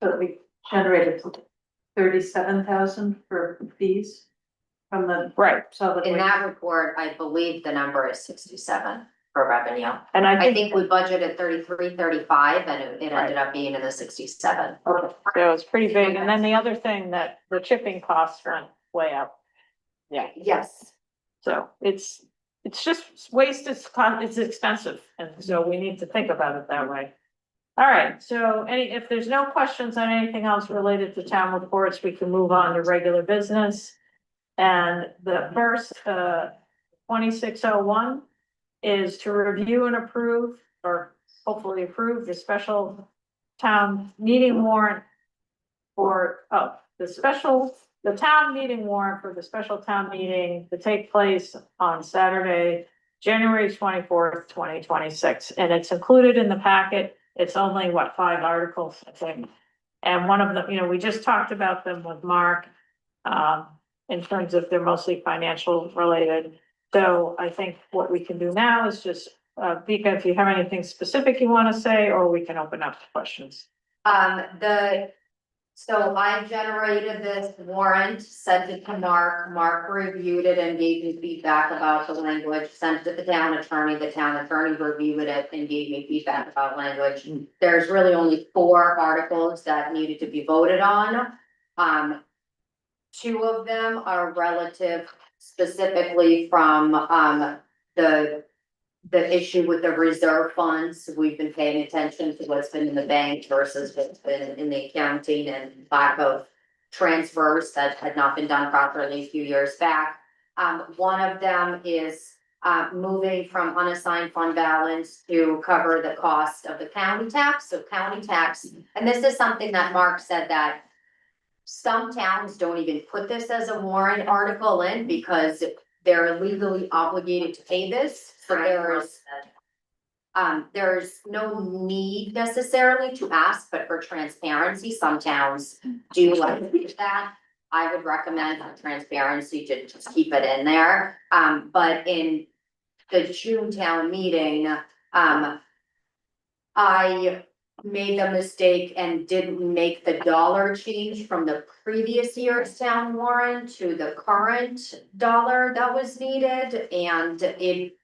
So we generated 37,000 for fees from the. Right. Solid In waste. that report, I believe the number is 67 for revenue. And I think we budgeted 33, 35, and it Right. ended up being in the 67. Okay. so it's pretty big. And then the other thing that the chipping costs went way up. Yeah, Yes. so it's just waste it's expensive. And so we need to think about it that way. All right, so if there's no questions on anything else related to town reports, we can move on to regular business. And the first, 2601 is to review and approve, or hopefully approve the special town meeting warrant for, the town meeting warrant for the special town meeting to take place on Saturday, January 24th, 2026. And it's included in the packet. It's only, 5 articles, I think. And one of them, we just talked about them with Mark, in terms of they're mostly financial related. So I think what we can do now is just, Vika, if you have anything specific you want to say, or we can open up to questions. So I generated this warrant, sent it to Mark. Mark reviewed it and gave me feedback about the language, sent it to the town attorney reviewed it and gave me feedback about language. There's really only 4 articles that needed to be voted on. 2 of them are relative specifically from, the issue with the reserve funds. We've been paying attention to what's been in the bank versus what's been in the accounting, and lack of transfers that had not been done properly a few years back. One of them is moving from unassigned fund balance to cover the cost of the county tax. So county tax, and this is something that Mark said that some towns don't even put this as a warrant article in because they're legally obligated to pay this. So there's no need necessarily to ask, but for transparency, some towns do like that. I would recommend for transparency to just keep it in there. But in the June town meeting, I made a mistake and didn't make the dollar change from the previous year's town warrant to the current dollar that was needed, and it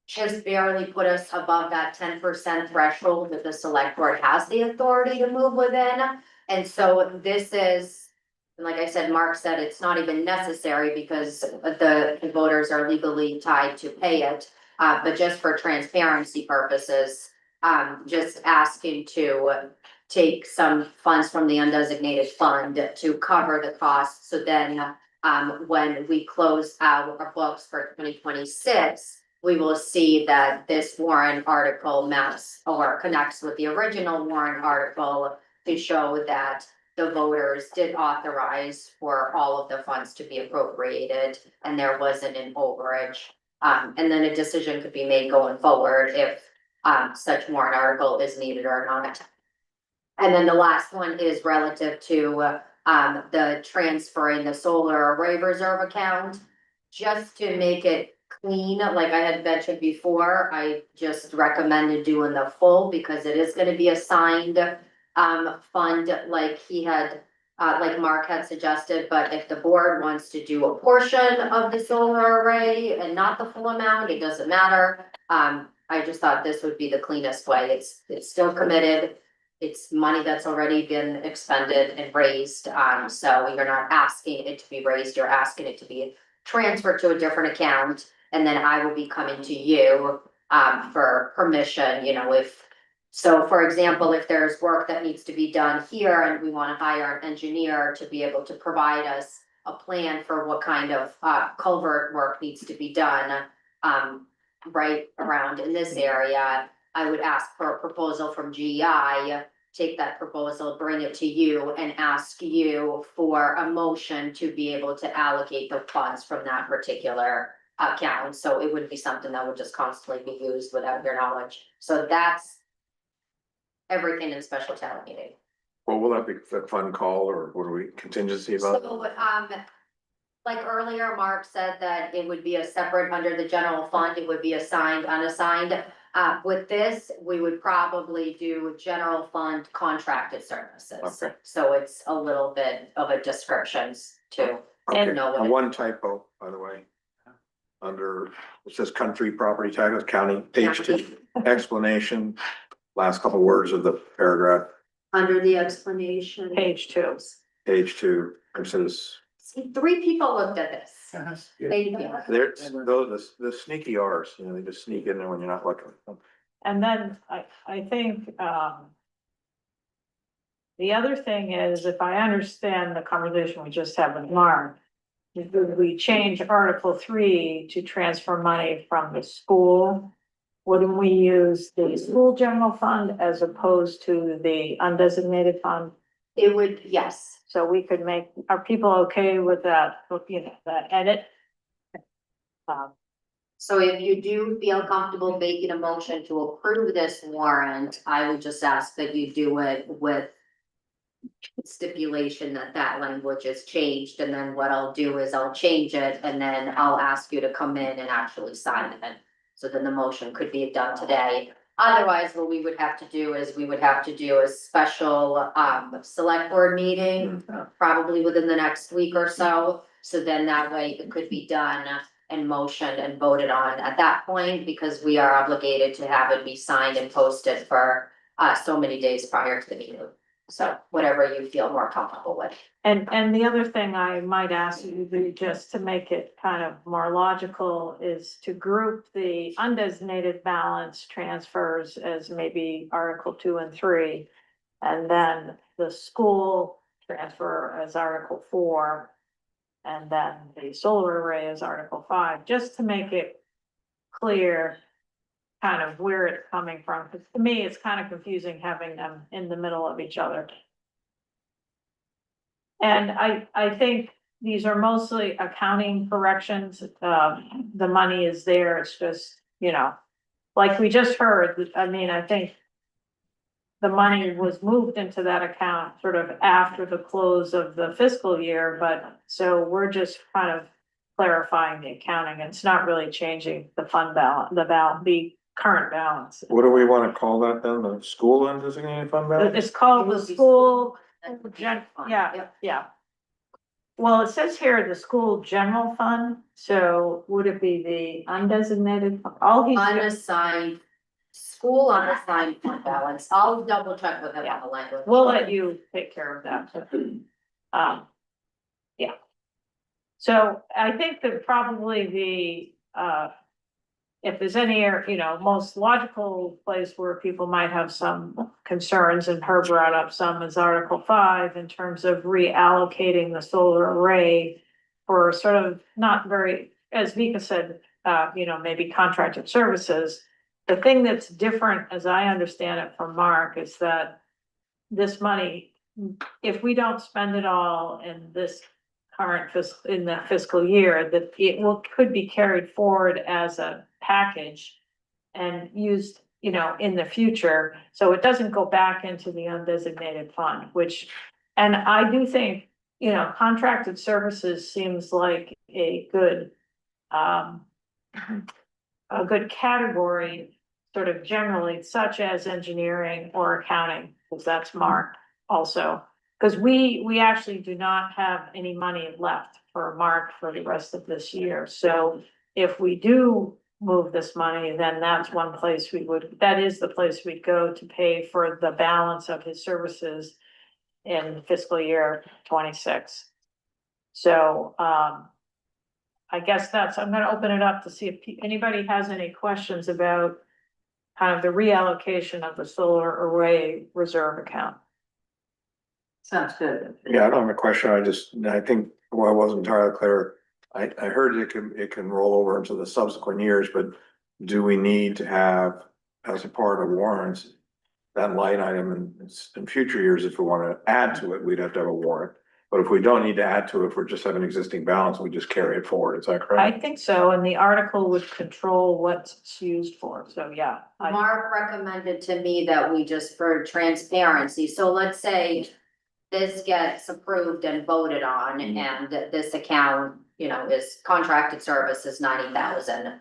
just barely put us above that 10% threshold that the select board has the authority to move within. And so this is, like I said, Mark said it's not even necessary because the voters are legally tied to pay it. But just for transparency purposes, just asking to take some funds from the undesignated fund to cover the costs. So then, when we close out our books for 2026, we will see that this warrant article maps or connects with the original warrant article to show that the voters did authorize for all of the funds to be appropriated and there wasn't an overage. And then a decision could be made going forward if such warrant article is needed or not. And then the last one is relative to the transferring the solar array reserve account. Just to make it clean, like I had mentioned before, I just recommended doing the full because it is gonna be assigned fund like he had, like Mark had suggested, but if the board wants to do a portion of the solar array and not the full amount, it doesn't matter. I just thought this would be the cleanest way. It's still committed. It's money that's already been expended and raised, so you're not asking it to be raised, you're asking it to be transferred to a different account. And then I will be coming to you for permission, so for example, if there's work that needs to be done here and we want to hire an engineer to be able to provide us a plan for what kind of culvert work needs to be done right around in this area, I would ask for a proposal from GEI, take that proposal, bring it to you and ask you for a motion to be able to allocate the funds from that particular account. So it would be something that would just constantly be used without your knowledge. So that's everything in special town meeting. Well, will that be a fun call or what are we contingency about? So, like earlier, Mark said that it would be a separate under the general fund, it would be assigned, unassigned. With this, we would probably do general fund contracted services. Okay. So it's a little bit of a description to Okay, know what and it- one typo, by the way. Under, it says country property taxes, county, page 2, explanation, last couple words of the paragraph, under the explanation. Page 2. page 2, it says, See, 3 people looked at this. Thank you. there's, those, the sneaky Rs, you know, they just sneak in there when you're not looking. And then I think, the other thing is, if I understand the conversation we just had with Mark, we change Article 3 to transfer money from the school. Wouldn't we use the school general fund as opposed to the undesignated fund? It would, yes. So we could make, are people okay with that, you know, that edit? So if you do feel comfortable making a motion to approve this warrant, I would just ask that you do it with stipulation that that language is changed, and then what I'll do is I'll change it, and then I'll ask you to come in and actually sign it. So then the motion could be done today. Otherwise, what we would have to do is we would have to do a special select board meeting, probably within the next week or so. So then that way it could be done and motioned and voted on at that point, because we are obligated to have it be signed and posted for so many days prior to the meeting. So whatever you feel more comfortable with. And the other thing I might ask you to do, just to make it kind of more logical, is to group the undesignated balance transfers as maybe Article 2 and 3. And then the school transfer as Article 4. And then the solar array as Article 5, just to make it clear kind of where it's coming from. 'Cause to me, it's kind of confusing having them in the middle of each other. And I think these are mostly accounting corrections. The money is there. It's just, you know, like we just heard, I mean, I think the money was moved into that account sort of after the close of the fiscal year, but so we're just kind of clarifying the accounting. It's not really changing the fund balance, the current balance. What do we wanna call that then, the school undesignated fund balance? It's called the school, Yep. yeah. Well, it says here the school general fund, so would it be the undesignated? All he's, Unassigned, school unassigned fund balance. I'll double check with him on the language. we'll let you take care of that. Yeah. So I think that probably if there's any, you know, most logical place where people might have some concerns, and her brought up some, is Article 5 in terms of reallocating the solar array for sort of not very, as Vika said, you know, maybe contracted services. The thing that's different, as I understand it from Mark, is that this money, if we don't spend it all in this current in the fiscal year, that it could be carried forward as a package and used, you know, in the future, so it doesn't go back into the undesignated fund, which, and I do think, you know, contracted services seems like a good category, sort of generally, such as engineering or accounting, because that's Mark also. Because we actually do not have any money left for Mark for the rest of this year. So if we do move this money, then that's one place that is the place we'd go to pay for the balance of his services in fiscal year 26. So I guess I'm gonna open it up to see if anybody has any questions about kind of the reallocation of the solar array reserve account. Sounds good. Yeah, I don't have a question, I think, well, I wasn't entirely clear. I heard it can roll over into the subsequent years, but do we need to have, as a part of warrants, that line item in future years? If we wanna add to it, we'd have to have a warrant. But if we don't need to add to it, if we're just have an existing balance, we just carry it forward, is that I correct? think so, and the article would control what it's used for, so yeah. Mark recommended to me that we just, for transparency, so let's say this gets approved and voted on, and this account, you know, is contracted services 90,000.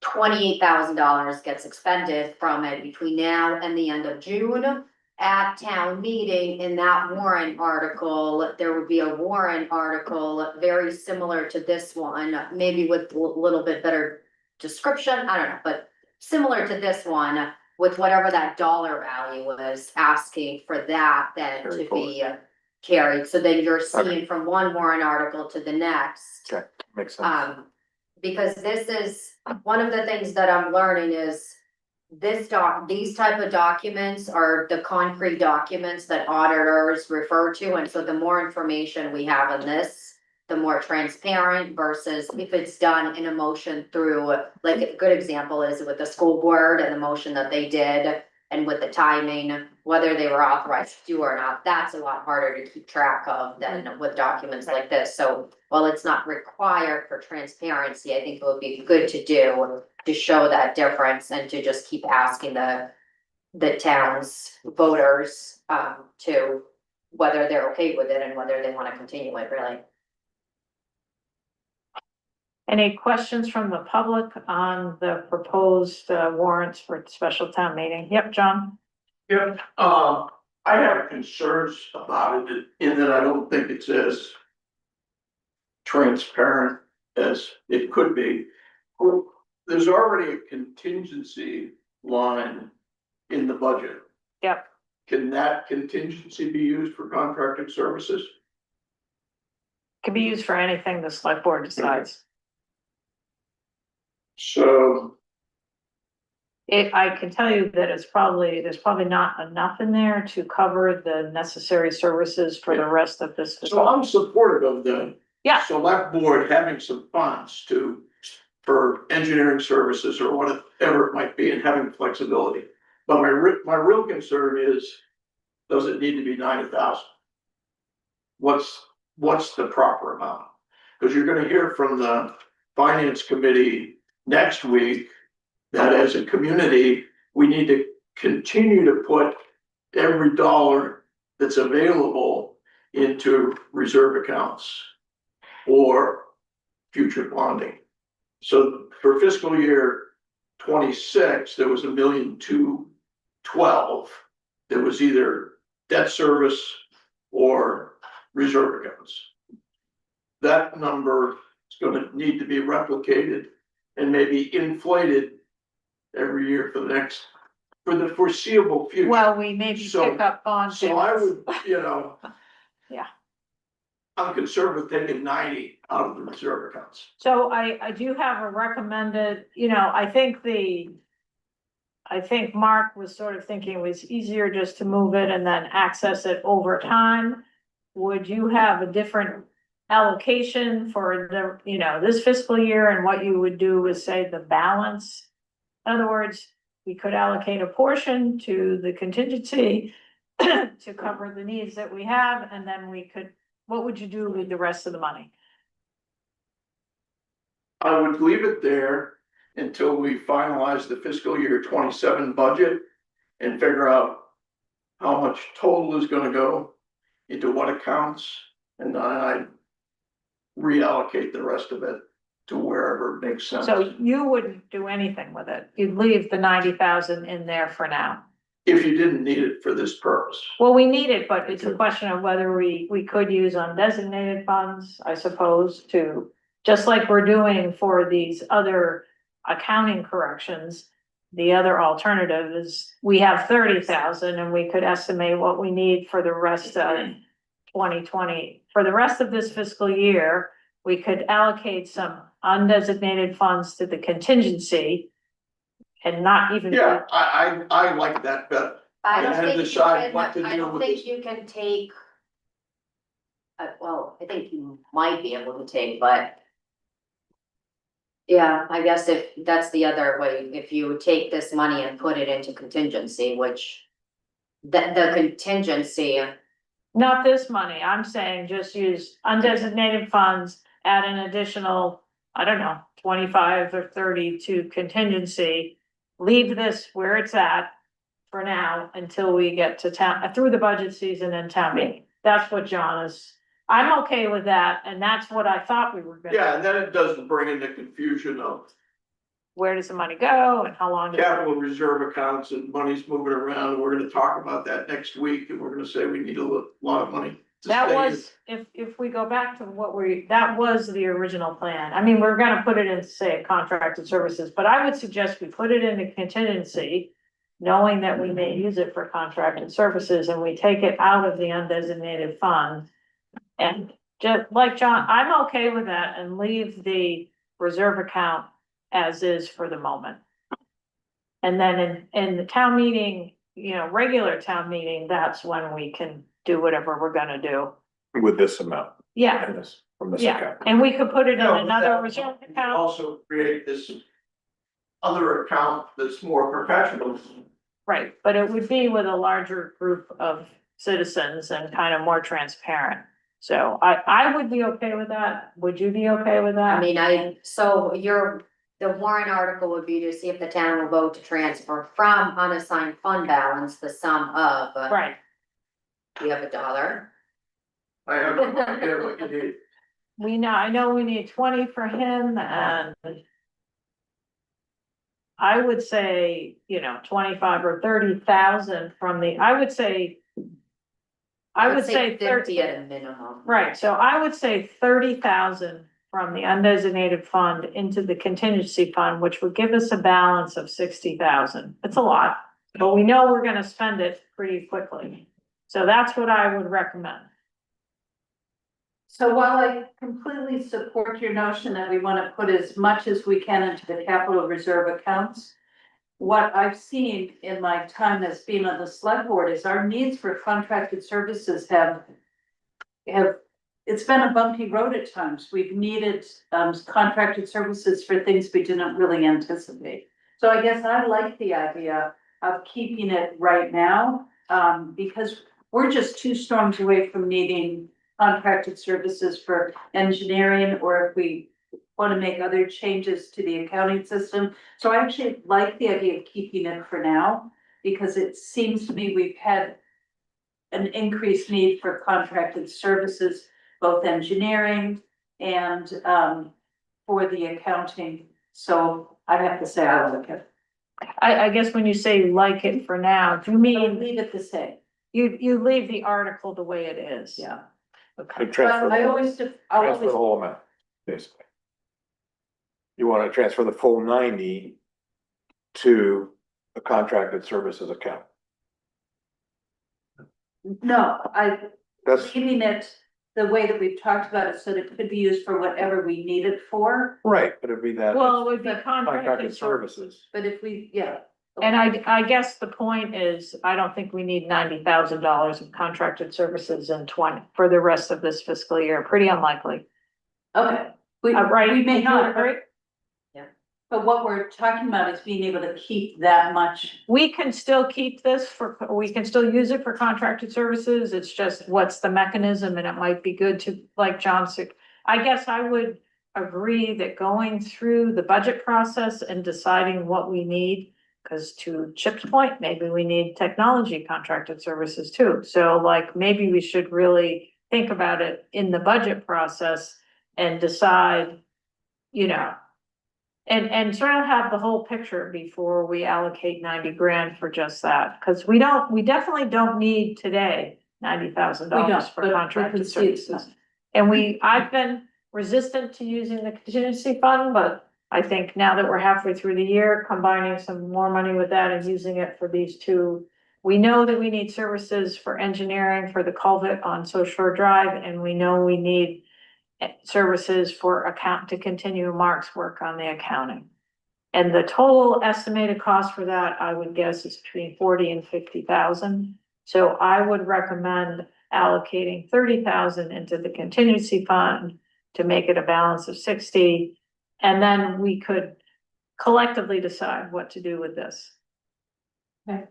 $28,000 gets expended from it between now and the end of June. At town meeting, in that warrant article, there would be a warrant article very similar to this one, maybe with a little bit better description, I don't know, but similar to this one, with whatever that dollar value was, asking for that then Carry to be carried, so then you're seeing from one warrant article to the next. Okay, makes sense. Because this is, one of the things that I'm learning is these type of documents are the concrete documents that auditors refer to, and so the more information we have in this, the more transparent versus if it's done in a motion through, like a good example is with the school board and the motion that they did, and with the timing, whether they were authorized to do or not, that's a lot harder to keep track of than with documents like this. So while it's not required for transparency, I think it would be good to do to show that difference and to just keep asking the town's voters to whether they're okay with it and whether they wanna continue it, really. Any questions from the public on the proposed warrants for special town meeting? Yep, John? Yeah, I have concerns about it in that I don't think it's as transparent as it could be. Well, there's already a contingency line in the budget. Yep. Can that contingency be used for contracted services? Can be used for anything the select board decides. So, I can tell you that there's probably not enough in there to cover the necessary services for the rest of this. so I'm supportive of the Yeah. select board having some funds for engineering services or whatever it might be and having flexibility. But my real concern is, does it need to be 90,000? What's the proper amount? Because you're gonna hear from the finance committee next week that as a community, we need to continue to put every dollar that's available into reserve accounts or future bonding. So for fiscal year 26, there was $1,212,000. That was either debt service or reserve accounts. That number is gonna need to be replicated and maybe inflated every year for the foreseeable future. Well, we maybe So- pick up on. So I would, Yeah. I'm concerned with taking 90 out of the reserve accounts. So I do have a recommended, I think Mark was sort of thinking it was easier just to move it and then access it over time. Would you have a different allocation for this fiscal year, and what you would do is say the balance? In other words, we could allocate a portion to the contingency to cover the needs that we have, and then what would you do with the rest of the money? I would leave it there until we finalize the fiscal year 27 budget and figure out how much total is gonna go into what accounts, and then I reallocate the rest of it to wherever it makes sense. So you wouldn't do anything with it, you'd leave the 90,000 in there for now. If you didn't need it for this purpose. Well, we need it, but it's a question of whether we could use undesignated funds, I suppose, just like we're doing for these other accounting corrections. The other alternative is we have 30,000 and we could estimate what we need for the rest of 2020. For the rest of this fiscal year, we could allocate some undesignated funds to the contingency and not even. Yeah, I like that better. I don't And think you decide what to can, I do don't with think this. you can take. Well, I think you might be able to take, but. Yeah, I guess if that's the other way, if you take this money and put it into contingency, which. The contingency, Not this money, I'm saying just use undesignated funds, add an additional, I don't know, 25 or 30 to contingency. Leave this where it's at for now until we get to town, through the budget season and town meeting. That's what John is, I'm okay with that, and that's what I thought we were gonna. Yeah, and then it doesn't bring in the confusion of where does the money go and how long does it? Capital reserve accounts and money's moving around. We're gonna talk about that next week and we're gonna say we need a lot of money. to That stay in. was, if we go back to that was the original plan. I mean, we're gonna put it in, say, contracted services, but I would suggest we put it into contingency, knowing that we may use it for contracted services, and we take it out of the undesignated fund. And just like John, I'm okay with that, and leave the reserve account as is for the moment. And then in the town meeting, regular town meeting, that's when we can do whatever we're gonna do. With this amount, Yeah, and this, from this yeah, account. and we could put it in No, but another that- reserve we account. Also create this other account that's more professional. Right, but it would be with a larger group of citizens and kind of more transparent. So I would be okay with that. Would you be okay with that? I mean, so the warrant article would be to see if the town will vote to transfer from unassigned fund balance the sum of. Right, We have $1. I have no idea what you need. I know we need 20 for him, and I would say, 25 or 30,000 from I would say 50 30, at a minimum. right, so I would say 30,000 from the undesignated fund into the contingency fund, which would give us a balance of 60,000. It's a lot, but we know we're gonna spend it pretty quickly. So that's what I would recommend. So while I completely support your notion that we wanna put as much as we can into the capital reserve accounts, what I've seen in my time as being on the select board is our needs for contracted services have, it's been a bumpy road at times. We've needed, contracted services for things we didn't really anticipate. So I guess I like the idea of keeping it right now, because we're just 2 storms away from needing contracted services for engineering, or if we want to make other changes to the accounting system. So I actually like the idea of keeping it for now, because it seems to me we've had an increased need for contracted services, both engineering and for the accounting. So I have to say I like it. I guess when you say like it for now, do you mean Leave it the same. you leave the article the way it is? Yeah. Okay. To transfer, But I the- always, transfer the whole amount, basically. You wanna transfer the full 90 to a contracted services account. no, That's leaving it the way that we've talked about it, so that it could be used for whatever we need it for. right, but it'd be that Well, it would be contracted contracted services. services. But if we, yeah. And I guess the point is, I don't think we need $90,000 of contracted services in for the rest of this fiscal year. Pretty unlikely. Okay, we Right? we may Would you not, agree? but what we're talking about is being able to keep that much. We can still keep this we can still use it for contracted services. It's just what's the mechanism, and it might be good to, like John said, I guess I would agree that going through the budget process and deciding what we need, because to Chip's point, maybe we need technology contracted services too. So like, maybe we should really think about it in the budget process and decide, and sort of have the whole picture before we allocate 90 grand for just that, because we definitely don't need today $90,000 for contracted services. And I've been resistant to using the contingency fund, but I think now that we're halfway through the year, combining some more money with that and using it for these two. We know that we need services for engineering for the culvert on South Shore Drive, and we know we need services for to continue Mark's work on the accounting. And the total estimated cost for that, I would guess, is between 40 and 50,000. So I would recommend allocating 30,000 into the contingency fund to make it a balance of 60. And then we could collectively decide what to do with this. Okay.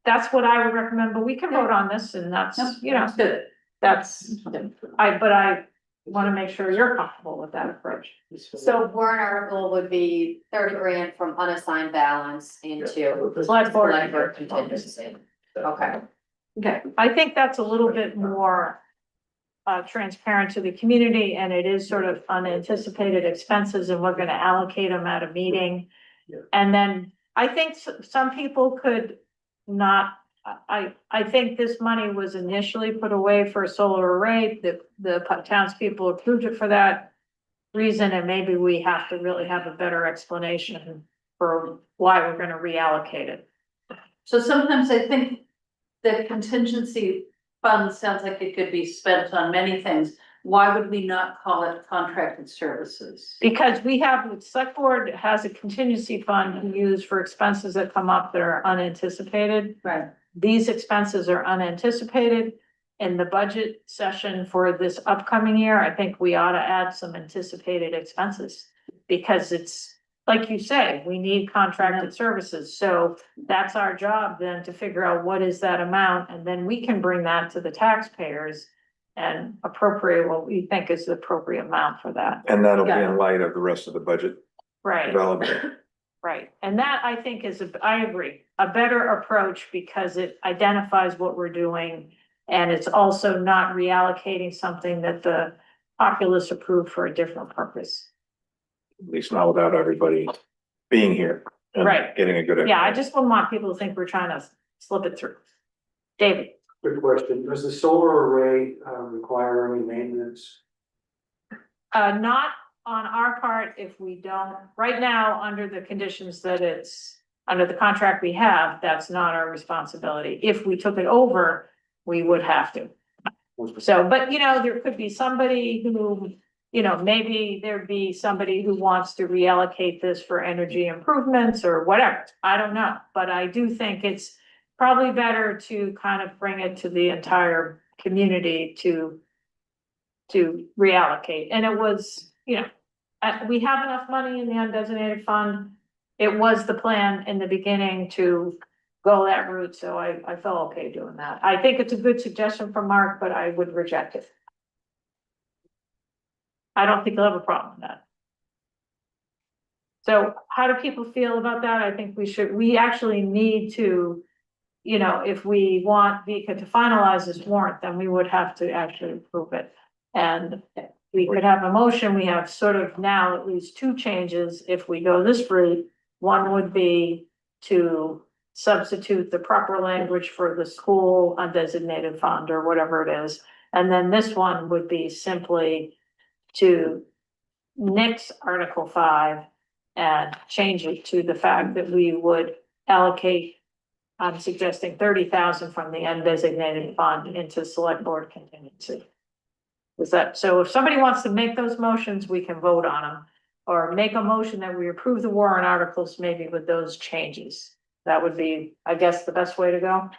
That's what I would recommend, but we can vote on this, and that's, That's good. but I want to make sure you're comfortable with that approach. So warrant article would be 30 grand from unassigned balance into Select board. select board contingency. Okay. Okay, I think that's a little bit more transparent to the community, and it is sort of unanticipated expenses, and we're gonna allocate them at a meeting. And then I think some people could not, I think this money was initially put away for a solar array, the townspeople approved it for that reason, and maybe we have to really have a better explanation for why we're gonna reallocate it. So sometimes I think the contingency fund sounds like it could be spent on many things. Why would we not call it contracted services? Because we have, the select board has a contingency fund to use for expenses that come up that are unanticipated. Right. These expenses are unanticipated. In the budget session for this upcoming year, I think we ought to add some anticipated expenses. Because it's, like you say, we need contracted services, so that's our job then to figure out what is that amount, and then we can bring that to the taxpayers. And appropriate what we think is the appropriate amount for that. And that'll be Yeah. in light of the rest of the budget Right, development. right. And that I think is, I agree, a better approach because it identifies what we're doing. And it's also not reallocating something that the populace approved for a different purpose. At least not without everybody being here. And Right. getting a good. Yeah, I just wouldn't want people to think we're trying to slip it through. David, Good question. Does the solar array require any maintenance? not on our part if we don't, right now, under the conditions that it's, under the contract we have, that's not our responsibility. If we took it over, we would have to. So, but you know, there could be somebody who, you know, maybe there'd be somebody who wants to reallocate this for energy improvements or whatever. I don't know, but I do think it's probably better to kind of bring it to the entire community to reallocate. And it was, you know, we have enough money in the undesignated fund. It was the plan in the beginning to go that route, so I felt okay doing that. I think it's a good suggestion from Mark, but I would reject it. I don't think he'll have a problem with that. So how do people feel about that? I think we actually need to, you know, if we want Vika to finalize this warrant, then we would have to actually approve it. And we could have a motion, we have sort of now at least two changes if we go this route. One would be to substitute the proper language for the school undesignated fund or whatever it is. And then this one would be simply to nix Article 5 and change it to the fact that we would allocate, I'm suggesting 30,000 from the undesignated fund into select board contingency. Is that, so if somebody wants to make those motions, we can vote on them. Or make a motion that we approve the warrant articles maybe with those changes. That would be, I guess, the best way to go.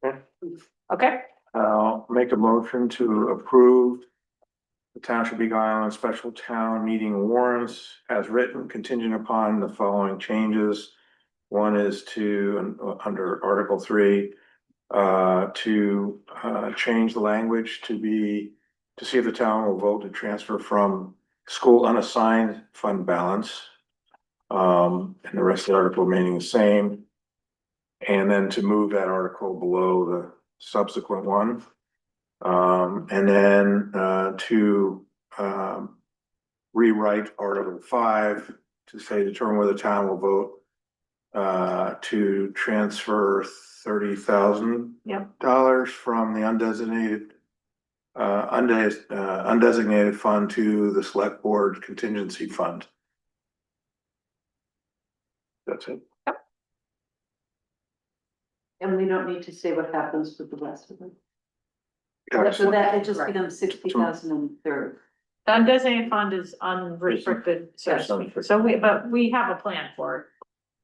Yeah. Okay, I'll make a motion to approve the Township of Eagle Island special town meeting warrants as written, contingent upon the following changes. One is to, under Article 3, to change the language to see if the town will vote to transfer from school unassigned fund balance. And the rest of the article remaining the same. And then to move that article below the subsequent one. And then to rewrite Article 5 to say determine whether the town will vote to transfer $30,000 Yep. from the undesignated fund to the select board contingency fund. That's it. And we don't need to say what happens with the rest of it. Yeah, So that it just Right. becomes 60,003. the undesignated fund is unrestricted, so to speak. So we have a plan for it.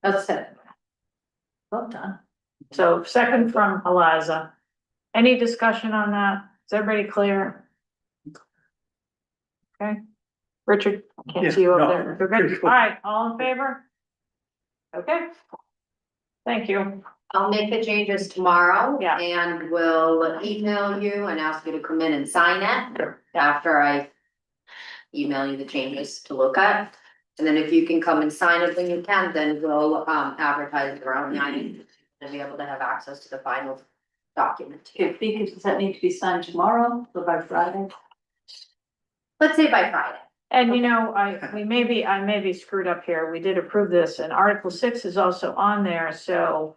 That's it. Well done. So second from Eliza. Any discussion on that? Is everybody clear? Okay, Richard, can't see you up there. You're good. All right, all in favor? Okay. Thank you. I'll make the changes tomorrow. Yeah. And will email you and ask you to come in and sign it after I email you the changes to look at. And then if you can come and sign it when you can, then we'll advertise it around the island and be able to have access to the final document. Okay, does that need to be signed tomorrow or by Friday? Let's say by Friday. And I may be screwed up here. We did approve this and Article 6 is also on there, so.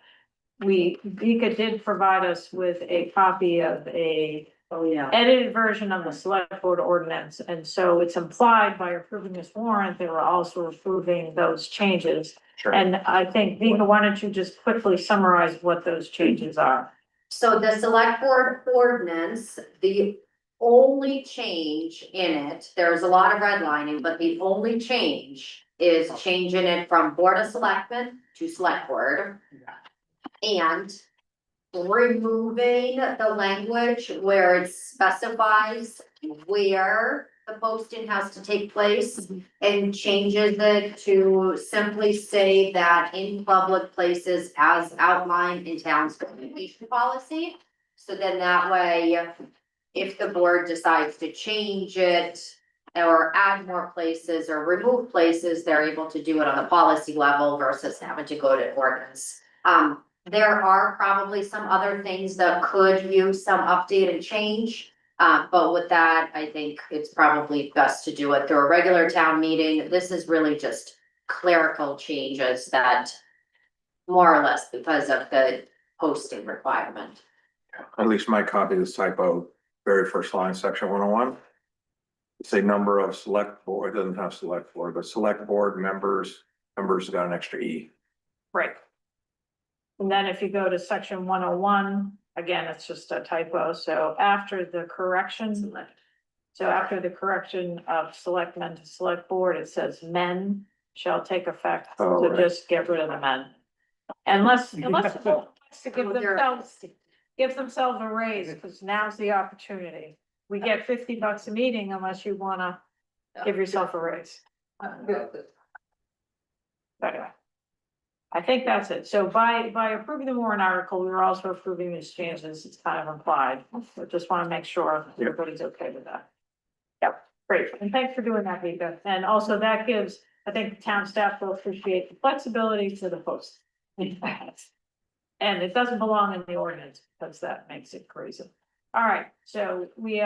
Vika did provide us with a copy of a edited version of the select board ordinance. And so it's implied by approving this warrant, they were also approving those changes. Sure. And I think, Vika, why don't you just quickly summarize what those changes are? So the select board ordinance, the only change in it, there's a lot of redlining, but the only change is changing it from board of selectmen to select board. And removing the language where it specifies where the posting has to take place. And changes it to simply say that in public places as outlined in town's communication policy. So then that way, if the board decides to change it or add more places or remove places, they're able to do it on the policy level versus having to go to ordinance. There are probably some other things that could use some update and change. But with that, I think it's probably best to do it through a regular town meeting. This is really just clerical changes that more or less because of the posting requirement. At least my copy of this typo, very first line, section 101. Say number of select board, it doesn't have select board, but select board members got an extra E. Right. And then if you go to section 101, again, it's just a typo, so after the correction. So after the correction of selectmen to select board, it says men shall take effect, Oh, so right. just get rid of the men. Unless the board wants to give themselves a raise, because now's the opportunity. We get $50 a meeting unless you wanna give yourself a raise. Anyway. I think that's it. So by approving the warrant article, we were also approving these changes. It's kind of implied. So just want to make sure everybody's okay with that. Yep, great. And thanks for doing that, Vika. And also that gives, I think the town staff will appreciate the flexibility to the post. And it doesn't belong in the ordinance because that makes it crazy. All right, so we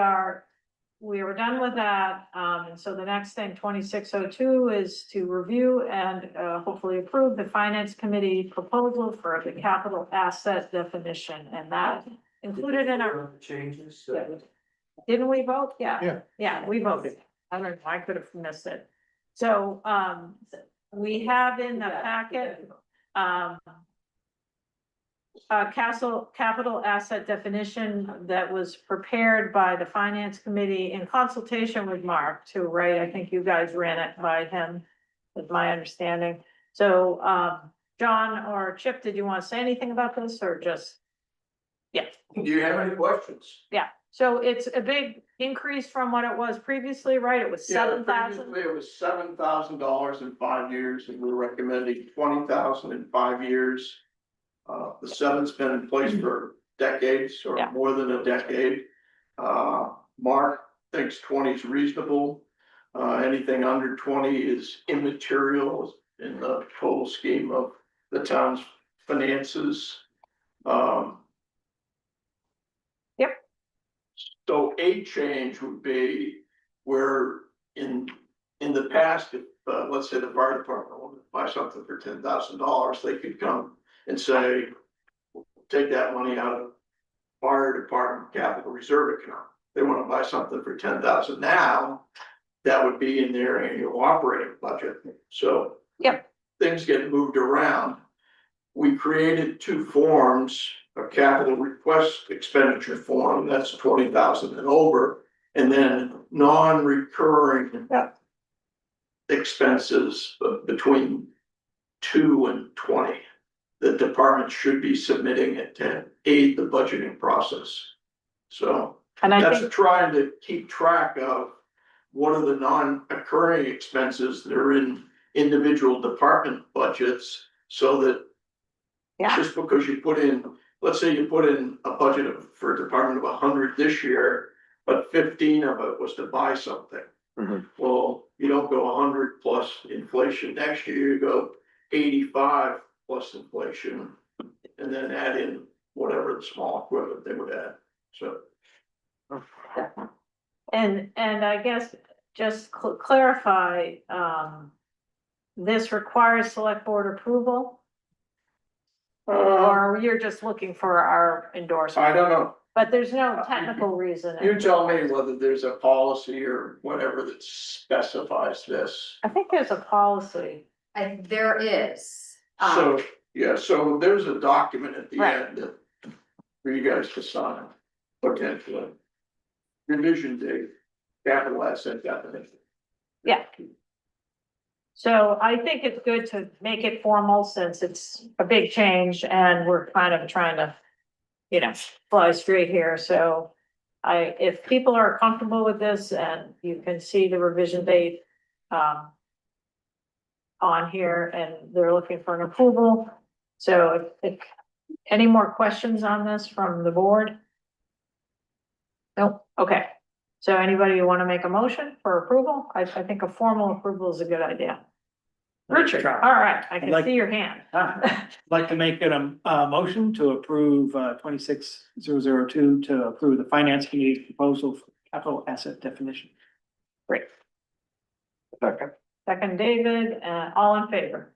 were done with that, and so the next thing, 2602, is to review and hopefully approve the finance committee proposal for the capital asset definition, and that included in our. Changes. Didn't we vote? Yeah. Yeah, we voted. I don't know, I could have missed it. So, we have in the packet, capital asset definition that was prepared by the finance committee in consultation with Mark too, right? I think you guys ran it by him, is my understanding. So, John or Chip, did you want to say anything about this or just? Yeah. Do you have any questions? Yeah, so it's a big increase from what it was previously, right? It was Yeah, 7,000. previously it was $7,000 in 5 years, and we're recommending 20,000 in 5 years. The 7's been in place for decades or Yeah. more than a decade. Mark thinks 20 is reasonable. Anything under 20 is immaterial in the total scheme of the town's finances. Yep. So a change would be where in the past, if, let's say the fire department wanted to buy something for $10,000, they could come and say, take that money out of fire department capital reserve account. They want to buy something for 10,000 now, that would be in their annual operating budget. So Yep. things get moved around. We created 2 forms, a capital request expenditure form, that's 20,000 and over, and then non-recurring Yep. expenses between 2 and 20. The department should be submitting it to aid the budgeting process. So And I that's think, trying to keep track of what are the non-occurring expenses that are in individual department budgets, so that yeah, just because you put in, let's say you put in a budget for a department of 100 this year, but 15 of it was to buy something. Mhm. Well, you don't go 100 plus inflation next year, you go 85 plus inflation, and then add in whatever the small equivalent they would add, so. and I guess just clarify, this requires select board approval? Or you're just looking for our endorsement? I don't know. But there's no technical reason. You tell me whether there's a policy or whatever that specifies this. I think there's a policy. There is. So, yeah, so there's a document at the Right. end that for you guys to sign, potentially. Revision date, capital asset definition. Yeah. So I think it's good to make it formal since it's a big change and we're kind of trying to, you know, fly straight here. So if people are comfortable with this and you can see the revision date, on here and they're looking for an approval. So if any more questions on this from the board? Nope, okay. So anybody want to make a motion for approval? I think a formal approval is a good idea. Richard, all right, I can Like- see your hand. I'd like to make it a motion to approve 26002 to approve the finance committee's proposal for capital asset definition. Great. Second. Second, David, all in favor?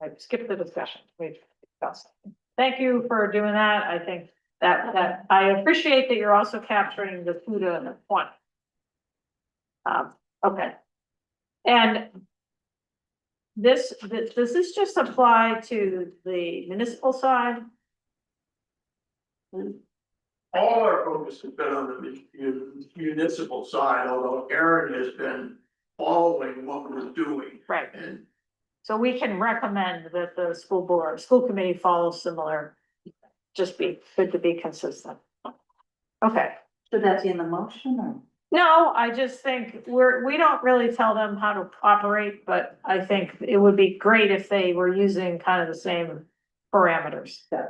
I skipped the discussion. We've discussed. Thank you for doing that. I think that I appreciate that you're also capturing the 2 to 1. Okay. And does this just apply to the municipal side? All our focus has been on the municipal side, although Aaron has been following what we're doing. Right. And So we can recommend that the school committee follows similar, just be good to be consistent. Okay. Should that be in the motion or? No, I just think we don't really tell them how to operate, but I think it would be great if they were using kind of the same parameters. Yeah.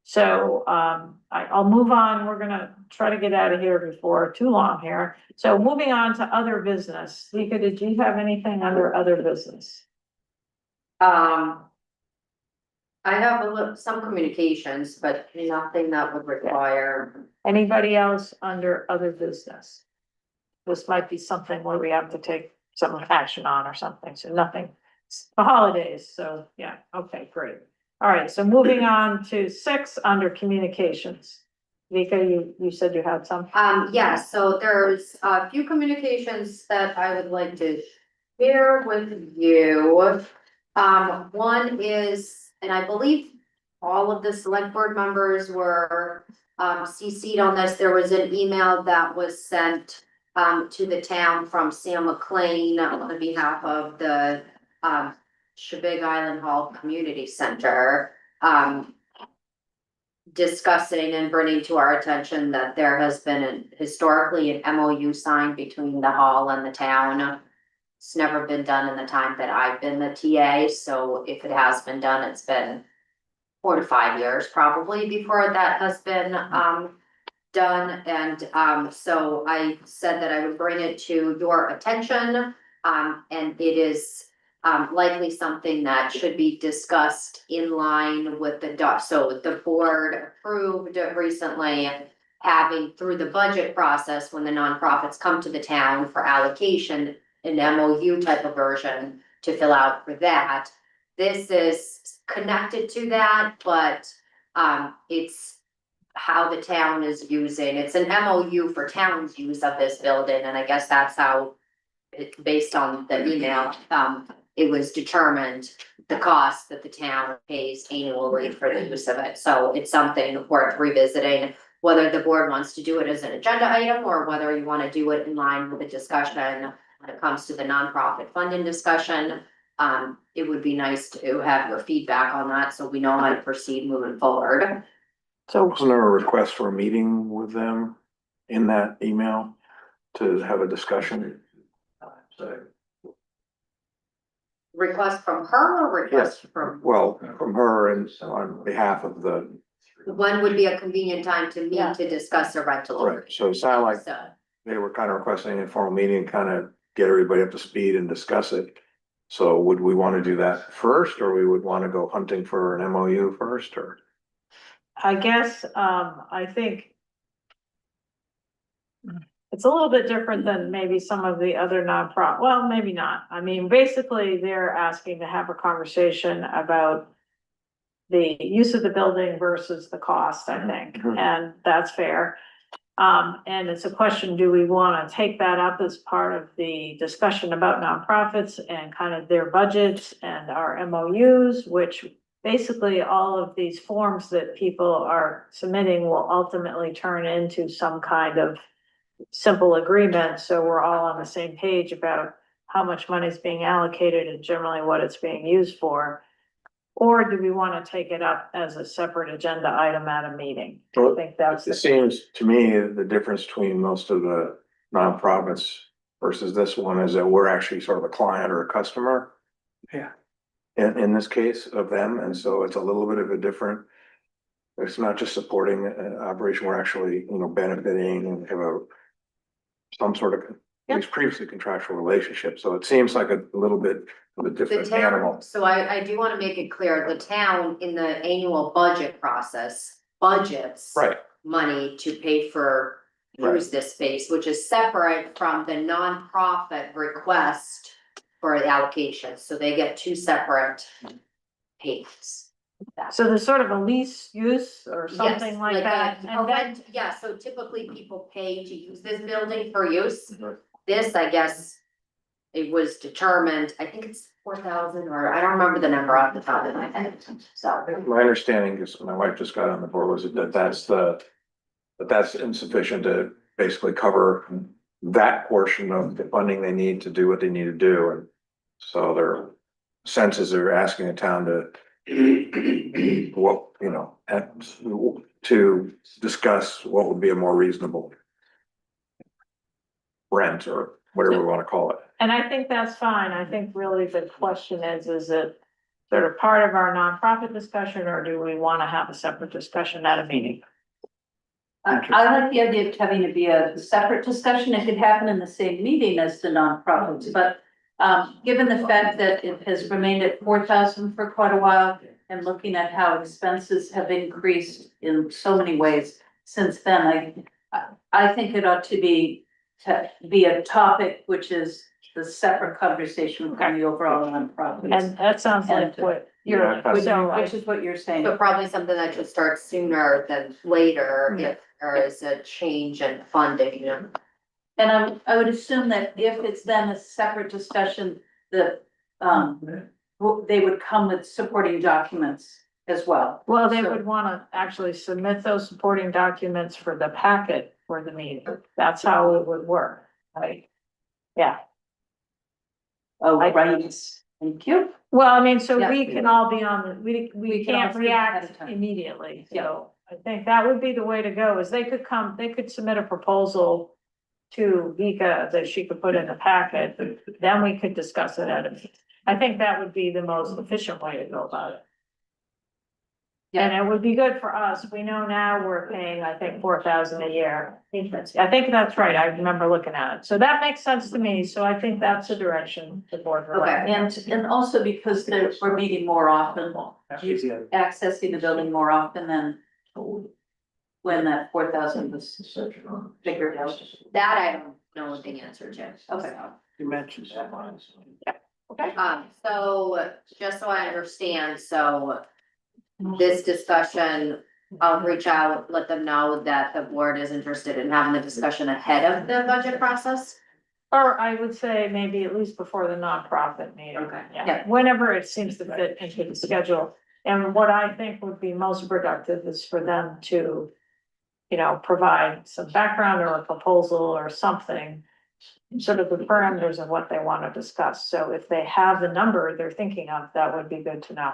So, I'll move on. We're gonna try to get out of here before too long here. So moving on to other business. Lika, did you have anything under other business? I have some communications, but nothing that would require. Anybody else under other business? This might be something where we have to take some action on or something, so nothing. It's the holidays, so yeah, okay, great. All right, so moving on to 6 under communications. Vika, you said you had some? Yeah, so there's a few communications that I would like to share with you. One is, and I believe all of the select board members were CC'd on this. There was an email that was sent to the town from Sam McLean on behalf of the Shebig Island Hall Community Center. Discussing and bringing to our attention that there has been historically an MOU signed between the hall and the town. It's never been done in the time that I've been the TA, so if it has been done, it's been 4 to 5 years probably before that has been done. And so I said that I would bring it to your attention. And it is likely something that should be discussed in line with so the board approved recently having through the budget process, when the nonprofits come to the town for allocation, an MOU type of version to fill out for that. This is connected to that, but it's how the town is using, it's an MOU for town's use of this building, and I guess that's how it, based on the email, it was determined the cost that the town pays annually for the use of it. So it's something worth revisiting, whether the board wants to do it as an agenda item or whether you want to do it in line with the discussion when it comes to the nonprofit funding discussion. It would be nice to have your feedback on that so we know how to proceed moving forward. So, Wasn't there a request for a meeting with them in that email to have a discussion? So, Request from her or request from, well, from her and on behalf of the, when would be a convenient time to Yeah. meet to discuss a rental? right, so it sounded like So, they were kind of requesting a formal meeting, kind of get everybody up to speed and discuss it. So would we want to do that first, or we would want to go hunting for an MOU first, or? I guess, I think it's a little bit different than maybe some of the other nonprofit, well, maybe not. I mean, basically, they're asking to have a conversation about the use of the building versus the cost, I think, and that's fair. And it's a question, do we want to take that up as part of the discussion about nonprofits and kind of their budgets and our MOUs, which basically all of these forms that people are submitting will ultimately turn into some kind of simple agreement, so we're all on the same page about how much money is being allocated and generally what it's being used for. Or do we want to take it up as a separate agenda item at a meeting? I think that's. It seems to me the difference between most of the nonprofits versus this one is that we're actually sort of a client or a customer. Yeah. In this case of them, and so it's a little bit of a different. It's not just supporting an operation, we're actually, benefiting and have some sort of, at least previously contractual relationship, so it seems like a little bit of a The different animal. town, so I do wanna make it clear, the town in the annual budget process budgets. Right, Money to pay for use this space, which is separate from the nonprofit request for the allocation, so they get two separate payments. So there's sort of a lease use or something Yes, like a- that, a and then, rent, yeah, so typically people pay to use this building for use. Right. This, I guess, it was determined, I think it's 4,000, or I don't remember the number off the top of my head, so. my understanding is, my wife just got on the board, was that that's insufficient to basically cover that portion of the funding they need to do what they need to do, and so their senses are asking the town to what, to discuss what would be a more reasonable rent or whatever we want to call it. and I think that's fine. I think really the question is it sort of part of our nonprofit discussion, or do we want to have a separate discussion at a meeting? I like the idea of having it be a separate discussion. It could happen in the same meeting as the nonprofits, but given the fact that it has remained at 4,000 for quite a while and looking at how expenses have increased in so many ways since then, I think it ought to be a topic which is the separate conversation from the overall nonprofits. And that sounds like what you're, Yeah, Which is what you're saying. But probably something that should start sooner than later if there is a change in funding, And I would assume that if it's then a separate discussion, that, they would come with supporting documents as well. well, they So- would want to actually submit those supporting documents for the packet for the meeting. That's how it would work, right? Yeah. Oh, I- right, thank you. Well, I mean, so Yeah. we can all be on the, we We can can't all speak ahead react of time. immediately, Yeah. so I think that would be the way to go, is they could submit a proposal to Vika that she could put in the packet, then we could discuss it at a meeting. I think that would be the most efficient way to go about it. And it would be good for us. We know now we're paying, I think, 4,000 a year. I think that's right. I remember looking at it. So that makes sense to me. So I think that's the direction the board. will Okay. go. And also because we're meeting more often, Easy. accessing the building more often than when that 4,000 was figured out. that I don't know the answer to. Okay. You mentioned that. Okay. So just so I understand, so this discussion, I'll reach out, let them know that the board is interested in having the discussion ahead of the budget process. Or I would say maybe at least before the nonprofit meeting. Okay. Yeah, whenever it seems to fit into the schedule. And what I think would be most productive is for them to, provide some background or a proposal or something. Sort of the parameters of what they want to discuss. So if they have the number they're thinking of, that would be good to know.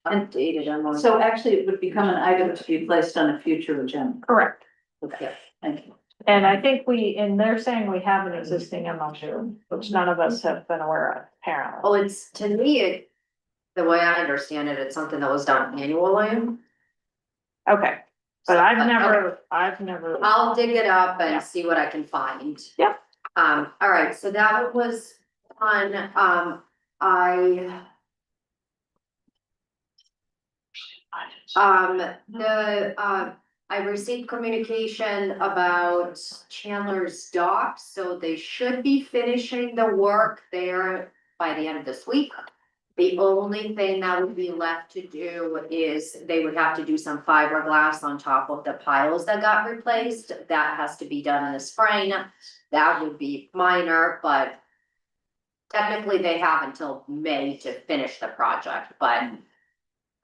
Updated on. So actually, it would become an item to be placed on a future agenda. Correct. Okay, thank you. And I think and they're saying we have an existing MOU, which none of us have been aware of, apparently. Oh, it's, to me, the way I understand it, it's something that was done annually. Okay, but I've Okay. never. I'll dig it up Yeah. and see what I can find. Yep. All right, so that was on, the I received communication about Chandler's Dock, so they should be finishing the work there by the end of this week. The only thing that would be left to do is they would have to do some fiberglass on top of the piles that got replaced. That has to be done in the spring. That would be minor, but technically they have until May to finish the project, but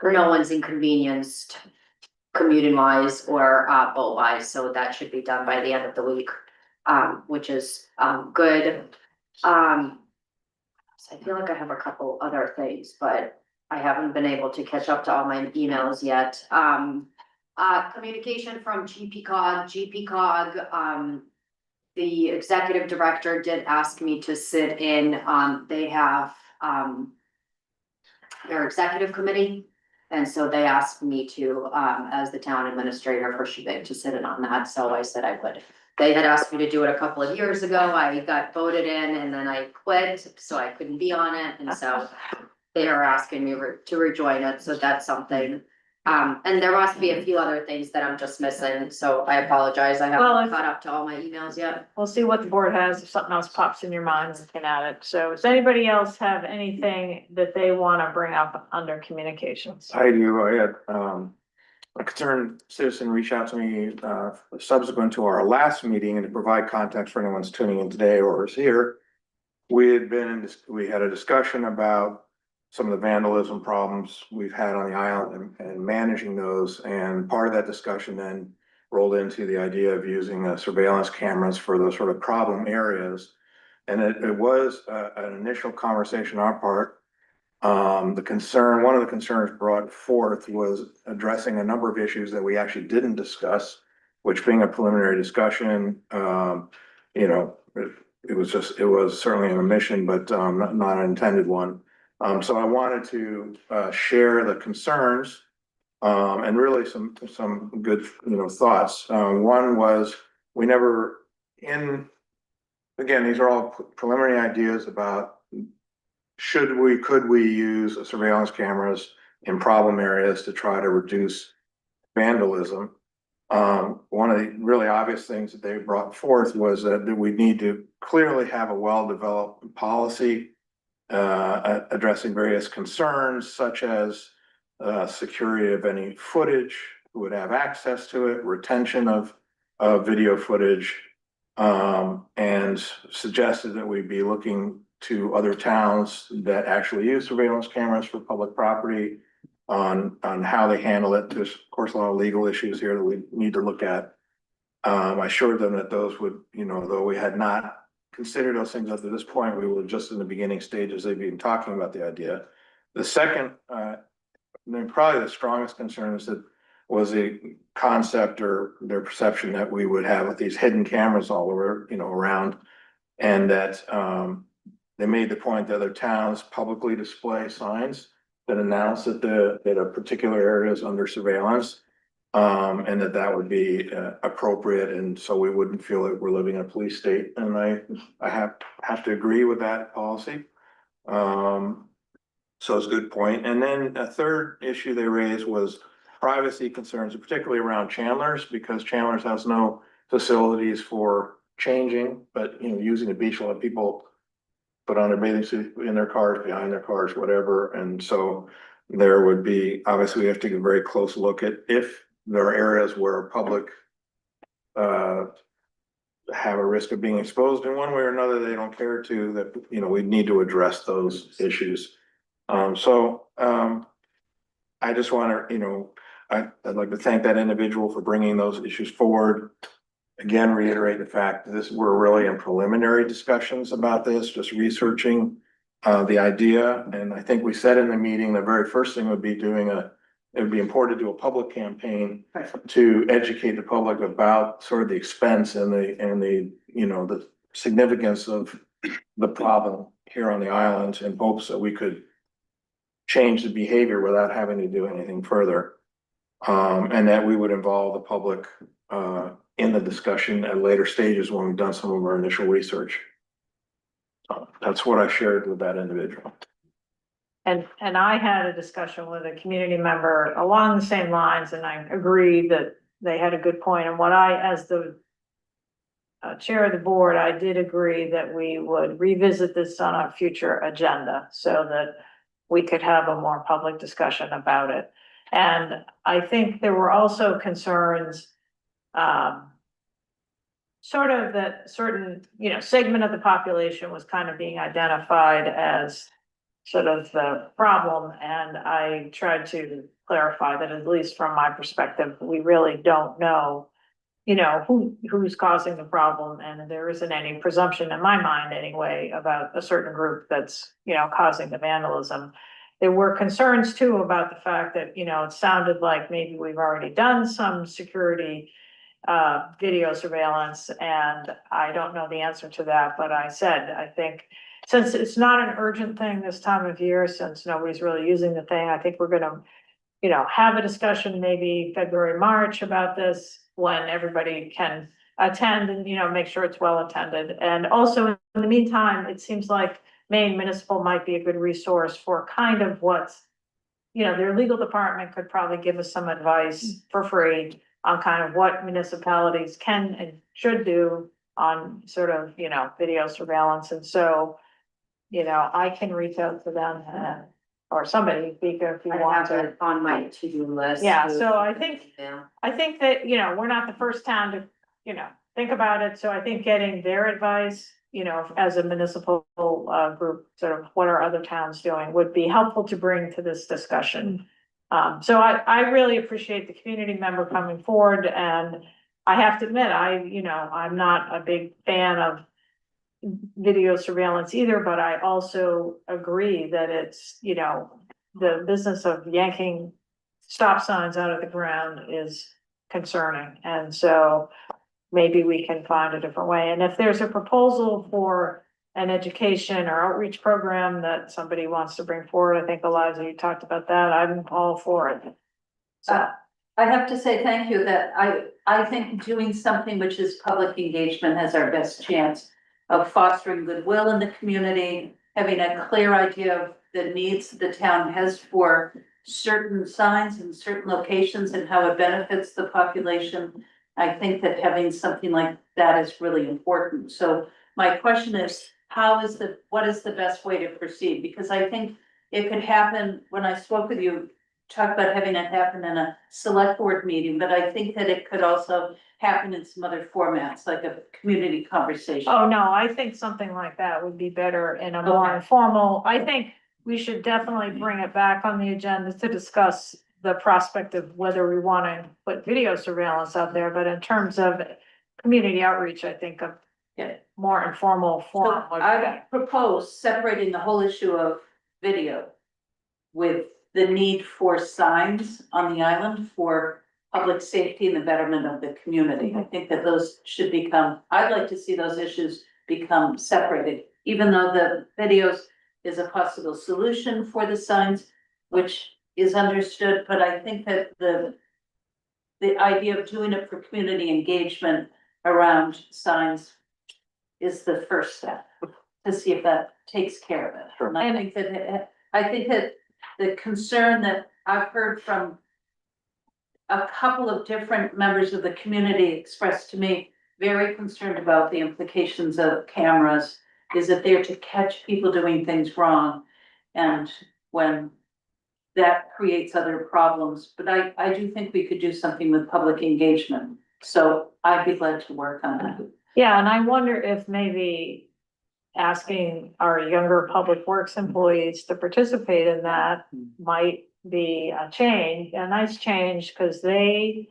no one's inconvenienced commuting wise or boat wise, so that should be done by the end of the week, which is good. So I feel like I have a couple other things, but I haven't been able to catch up to all my emails yet. Communication from GPCOG, the executive director did ask me to sit in, they have their executive committee. And so they asked me to, as the town administrator for Shebig, to sit in on that, so I said I would. They had asked me to do it a couple of years ago, I got voted in and then I quit, so I couldn't be on it, and so they are asking me to rejoin it, so that's something. And there must be a few other things that I'm just missing, so I apologize, I Well, haven't if- caught up to all my emails yet. We'll see what the board has, if something else pops in your mind, we can add it. So does anybody else have anything that they wanna bring up under communications? I do, I had, a concerned citizen reach out to me, subsequent to our last meeting, and to provide context for anyone's tuning in today or is here. We had a discussion about some of the vandalism problems we've had on the island and managing those, and part of that discussion then rolled into the idea of using surveillance cameras for those sort of problem areas. And it was an initial conversation on our part. One of the concerns brought forth was addressing a number of issues that we actually didn't discuss, which being a preliminary discussion, you know, it was certainly an omission, but not an intended one. So I wanted to share the concerns and really some good, thoughts. One was we never again, these are all preliminary ideas about could we use surveillance cameras in problem areas to try to reduce vandalism? One of the really obvious things that they brought forth was that we need to clearly have a well-developed policy addressing various concerns such as security of any footage, who would have access to it, retention of video footage, and suggested that we be looking to other towns that actually use surveillance cameras for public property on how they handle it. There's of course a lot of legal issues here that we need to look at. I assured them that those would, though we had not considered those things up to this point, we were just in the beginning stages. They've been talking about the idea. The second, probably the strongest concern is that was a concept or their perception that we would have with these hidden cameras all over, around, and that they made the point that other towns publicly display signs that announce that that a particular area is under surveillance, and that would be appropriate, and so we wouldn't feel that we're living in a police state. And I have to agree with that policy. So it's a good point. And then a third issue they raised was privacy concerns, particularly around Chandler's, because Chandler's has no facilities for changing, but using the beach, a lot of people put on their bathing suit in their cars, behind their cars, whatever. And so there would be, obviously, we have to take a very close look at if there are areas where public have a risk of being exposed in one way or another, they don't care to, that, we need to address those issues. I just want to, I'd like to thank that individual for bringing those issues forward. Again, reiterate the fact that we're really in preliminary discussions about this, just researching the idea. And I think we said in the meeting, the very first thing would be it would be important to do a public campaign to educate the public about sort of the expense and the significance of the problem here on the island, in hopes that we could change the behavior without having to do anything further. And that we would involve the public in the discussion at later stages when we've done some of our initial research. That's what I shared with that individual. And I had a discussion with a community member along the same lines, and I agree that they had a good point, and what as the chair of the board, I did agree that we would revisit this on a future agenda so that we could have a more public discussion about it. And I think there were also concerns, sort of that certain, segment of the population was kind of being identified as sort of the problem, and I tried to clarify that, at least from my perspective, we really don't know, who's causing the problem, and there isn't any presumption in my mind anyway about a certain group that's, causing the vandalism. There were concerns too about the fact that, it sounded like maybe we've already done some security video surveillance, and I don't know the answer to that, but I said, I think since it's not an urgent thing this time of year, since nobody's really using the thing, I think we're gonna, have a discussion maybe February, March about this when everybody can attend and, make sure it's well attended. And also in the meantime, it seems like Maine Municipal might be a good resource for kind of what's, their legal department could probably give us some advice for free on kind of what municipalities can and should do on sort of, video surveillance. And so, I can reach out to them or somebody, Vika, if you I want have to. it on my to-do list. Yeah, so I think Yeah. that, we're not the first town to, think about it. So I think getting their advice, as a municipal group, sort of what are other towns doing would be helpful to bring to this discussion. So I really appreciate the community member coming forward, and I have to admit, I'm not a big fan of video surveillance either, but I also agree that it's, the business of yanking stop signs out of the ground is concerning. And so maybe we can find a different way. And if there's a proposal for an education or outreach program that somebody wants to bring forward, I think Eliza, you talked about that, I'm all for it. So, I have to say thank you that I think doing something which is public engagement has our best chance of fostering goodwill in the community, having a clear idea of the needs the town has for certain signs in certain locations and how it benefits the population. I think that having something like that is really important. So my question is, what is the best way to proceed? Because I think it could happen, when I spoke with you, talk about having it happen in a select board meeting, but I think that it could also happen in some other formats, like a community conversation. oh no, I think something like that would be better in a more Okay. informal, I think we should definitely bring it back on the agenda to discuss the prospect of whether we want to put video surveillance out there, but in terms of community outreach, I think a more informal So forum would be I better. propose separating the whole issue of video with the need for signs on the island for public safety and the betterment of the community. I think that those should I'd like to see those issues become separated, even though the videos is a possible solution for the signs, which is understood, but I think that the idea of doing it for community engagement around signs is the first step to see if that takes care of it. Sure. And I think that the concern that I've heard from a couple of different members of the community expressed to me, very concerned about the implications of cameras. Is that they're to catch people doing things wrong, and when that creates other problems. But I do think we could do something with public engagement, so I'd be glad to work on that. Yeah, and I wonder if maybe asking our younger public works employees to participate in that might be a nice change, because I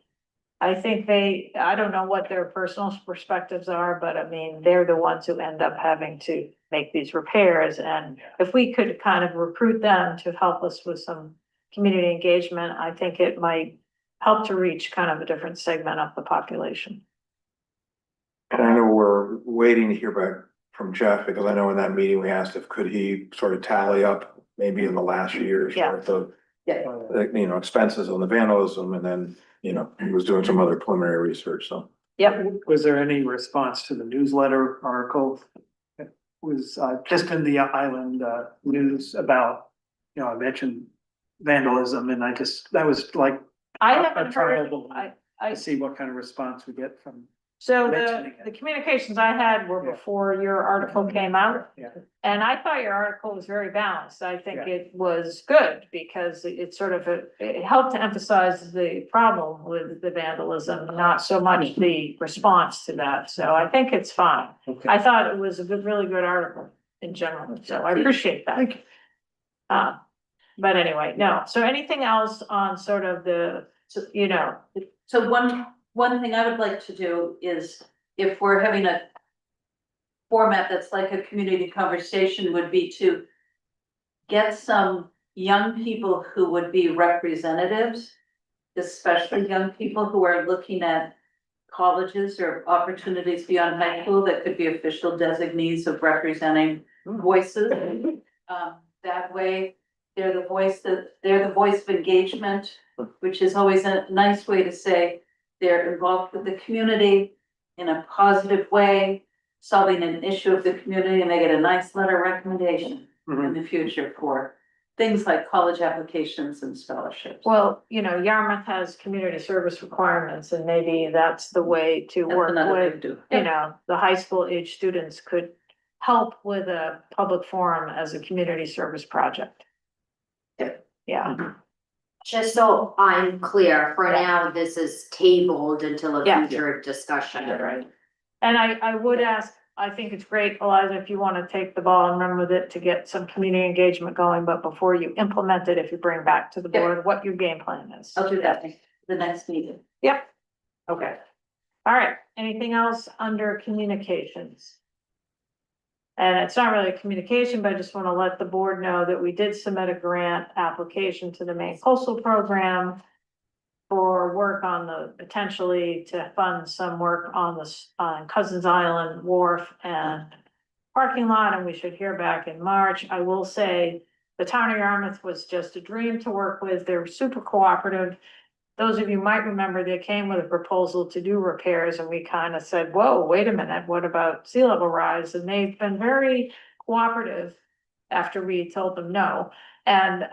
don't know what their personal perspectives are, but I mean, they're the ones who end up having to make these repairs. And if we could kind of recruit them to help us with some community engagement, I think it might help to reach kind of a different segment of the population. And I know we're waiting to hear back from Jeff, because I know in that meeting we asked if could he sort of tally up maybe in the last year's Yeah. worth of Yeah. expenses on the vandalism, and then, he was doing some other preliminary research, so. Yep. Was there any response to the newsletter article? It was just in the island news about, I mentioned vandalism, and that was like. I haven't heard, to see what kind of response we get from. So mentioning it. the communications I had were Yeah. before your article came out. Yeah. And I thought your article was very balanced. I think Yeah. it was good because it sort of, it helped to emphasize the problem with the vandalism, not so much the response to that. So I think it's fine. Okay. I thought it was a good, really good article in general, so I appreciate that. Thank you. But anyway, no. So anything else on sort of the, you know, So one thing I would like to do is, if we're having a format that's like a community conversation, would be to get some young people who would be representatives, especially young people who are looking at colleges or opportunities beyond high school that could be official designees of representing voices. That way, they're the voice of engagement, which is always a nice way to say they're involved with the community in a positive way, solving an issue of the community, and they get a nice letter recommendation in the future for things like college applications and scholarships. well, you know, Yarmouth has community service requirements and maybe that's the way to That's work another way with, to do it. you know, the high school age students could help with a public forum as a community service project. Yeah, Just so I'm clear, for Yeah. now, this is tabled until a Yeah. future discussion. right. And I would ask, I think it's great, Eliza, if you wanna take the ball and run with it to get some community engagement going, but before you implement it, if you bring back to the Yeah. board what your game plan is. I'll do that the next meeting. Yep, okay. All right, anything else under communications? And it's not really a communication, but I just wanna let the board know that we did submit a grant application to the Maine Coastal Program for work on the, potentially to fund some work on on Cousins Island Wharf and parking lot, and we should hear back in March. I will say, the town of Yarmouth was just a dream to work with. They were super cooperative. Those of you might remember they came with a proposal to do repairs and we kind of said, whoa, wait a minute, what about sea level rise? And they've been very cooperative after we told them no. And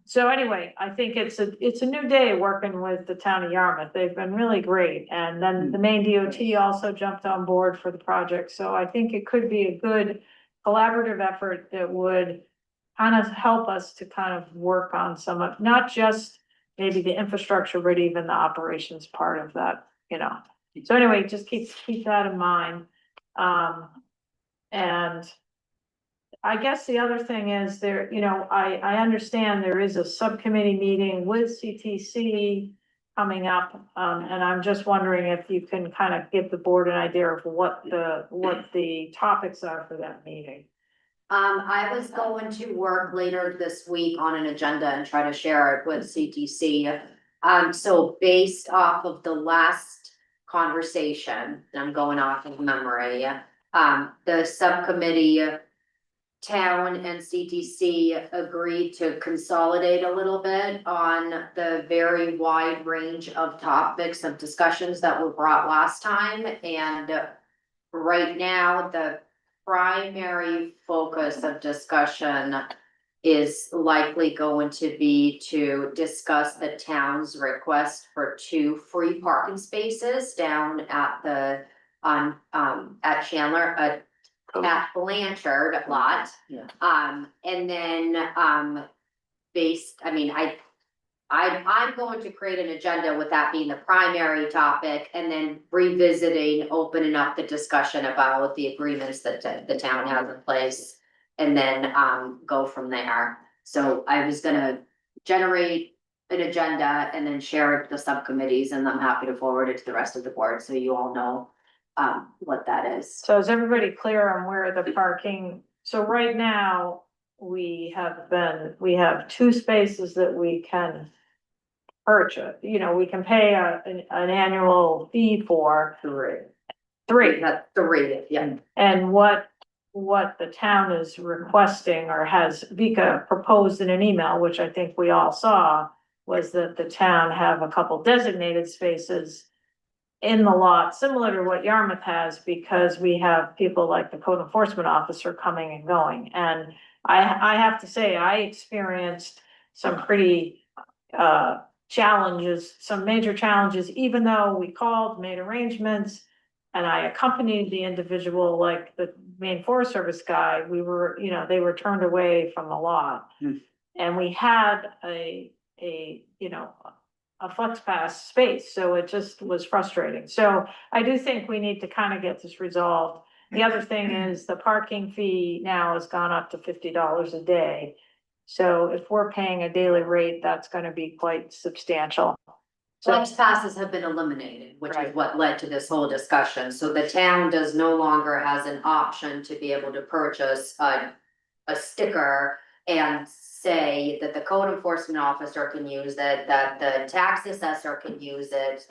so anyway, I think it's a new day working with the town of Yarmouth. They've been really great. And then the Maine DOT also jumped on board for the project. So I think it could be a good collaborative effort that would kind of help us to kind of work on some of, not just maybe the infrastructure, but even the operations part of that, you know. So anyway, just keep that in mind. And I guess the other thing is there, you know, I understand there is a subcommittee meeting with CTC coming up. And I'm just wondering if you can kind of give the board an idea of what the topics are for that meeting. I was going to work later this week on an agenda and try to share it with CTC. So based off of the last conversation, and I'm going off of memory, the subcommittee, town and CTC agreed to consolidate a little bit on the very wide range of topics of discussions that were brought last time. And right now, the primary focus of discussion is likely going to be to discuss the town's request for 2 free parking spaces down at the at Chandler, at Blanchard lot. Yeah. And then I'm going to create an agenda with that being the primary topic and then revisiting, opening up the discussion about the agreements that the town has in place. And then go from there. So I was gonna generate an agenda and then share it with the subcommittees, and I'm happy to forward it to the rest of the board, so you all know what that is. So is everybody clear on where the parking, so right now, we have 2 spaces that we can purchase, you know, we can pay an annual fee for. 3. That's 3, yeah. And what the town is requesting or has Vika proposed in an email, which I think we all saw, was that the town have a couple designated spaces in the lot, similar to what Yarmouth has, because we have people like the code enforcement officer coming and going. And I have to say, I experienced some pretty challenges, some major challenges, even though we called, made arrangements. And I accompanied the individual, like the Maine Forest Service guy, we were, you know, they were turned away from the lot. Hmm. And we had you know, a flex pass space, so it just was frustrating. So I do think we need to kind of get this resolved. The other thing is the parking fee now has gone up to $50 a day. So if we're paying a daily rate, that's gonna be quite substantial. So, Flex passes have been eliminated, which is Right. what led to this whole discussion. So the town does no longer has an option to be able to purchase a sticker and say that the code enforcement officer can use it, that the tax assessor can use it,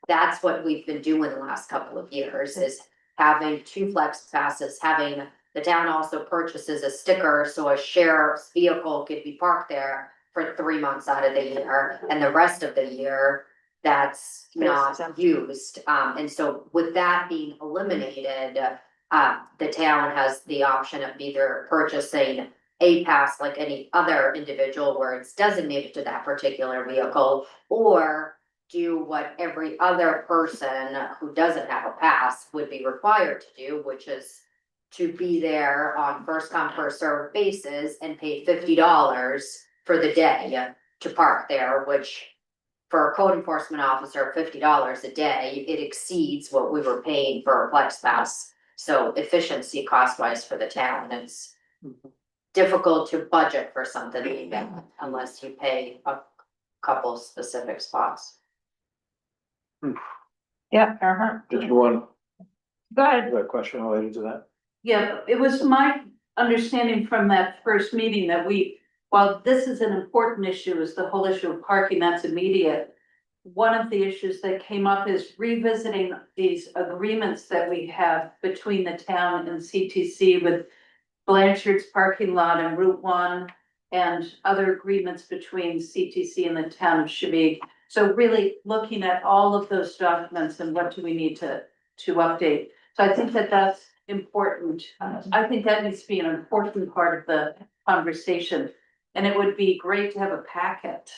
that's what we've been doing the last couple of years is having 2 flex passes, having the town also purchases a sticker so a sheriff's vehicle could be parked there for 3 months out of the year, and the rest of the year, that's not used. And so with that being eliminated, the town has the option of either purchasing a pass like any other individual where it's designated to that particular vehicle, or do what every other person who doesn't have a pass would be required to do, which is to be there on first come, first served basis and pay $50 for the day to park there, which for a code enforcement officer, $50 a day, it exceeds what we were paying for a flex pass. So efficiency cost wise for the town, it's difficult to budget for something like that unless you pay a couple specific spots. yeah, Did you want go ahead. a question related to that? Yeah, it was my understanding from that first meeting that while this is an important issue, is the whole issue of parking, that's immediate. One of the issues that came up is revisiting these agreements that we have between the town and CTC with Blanchard's parking lot and Route 1 and other agreements between CTC and the town of Shabik. So really looking at all of those documents and what do we need to update. So I think that that's important. I think that needs to be an important part of the conversation. And it would be great to have a packet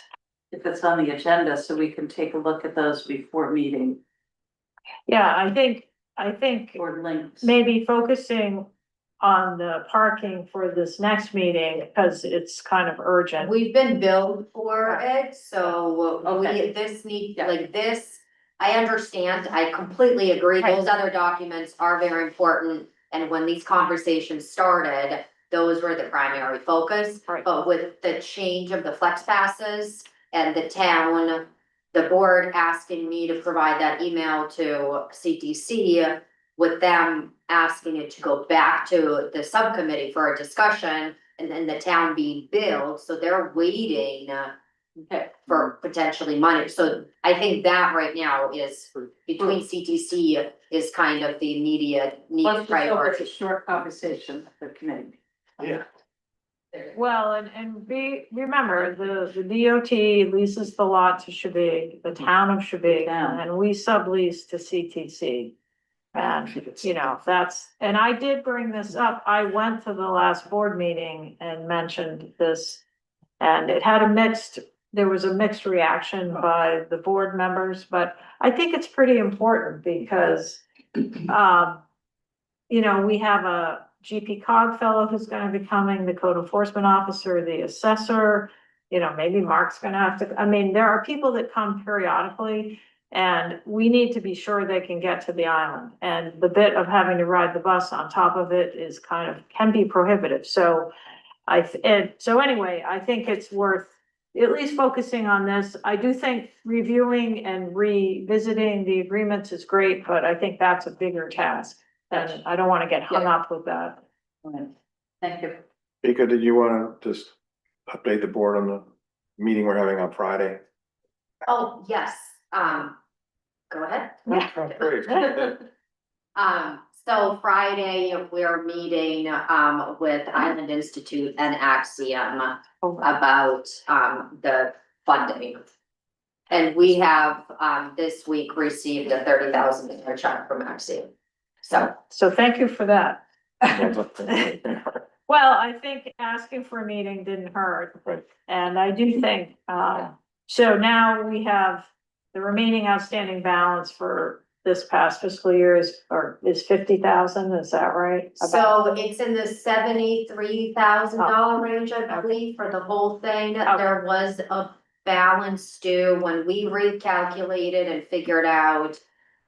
if it's on the agenda, so we can take a look at those before meeting Yeah, I think or links. maybe focusing on the parking for this next meeting, because it's kind of urgent. We've been billed for it, so Okay. Yeah. like this, I understand, I completely agree, Right. those other documents are very important. And when these conversations started, those were the primary focus. Right. But with the change of the flex passes and the town, the board asking me to provide that email to CTC with them asking it to go back to the subcommittee for a discussion and then the town being billed, so they're waiting Okay. for potentially money. So I think that right now is between CTC is kind of the immediate need Let's just go with a priority. short conversation at the committee. Yeah. Well, and remember, the DOT leases the lot to Shabig, the town of Shabig, Town. and we sublease to CTC. And, you know, and I did bring this up, I went to the last board meeting and mentioned this. And there was a mixed reaction by the board members, but I think it's pretty important because, you know, we have a GP cog fellow who's gonna be coming, the code enforcement officer, the assessor. You know, maybe Mark's gonna have to, I mean, there are people that come periodically. And we need to be sure they can get to the island, and the bit of having to ride the bus on top of it is can be prohibitive, so. So anyway, I think it's worth at least focusing on this. I do think reviewing and revisiting the agreements is great, but I think that's a bigger task. And I don't wanna get hung up with that. Thank you. Vika, did you wanna just update the board on the meeting we're having on Friday? Oh, yes, go ahead. Great. So Friday, we're meeting, with Island Institute and Axiom about, the funding. And we have, this week received a $30,000 check from Axiom. So thank you for that. Well, I think asking for a meeting didn't hurt. Right. And I do think, So now we have the remaining outstanding balance for this past fiscal year is 50,000, is that right? So it's in the $73,000 range, I believe, for the whole thing. There was a balance due when we recalculated and figured out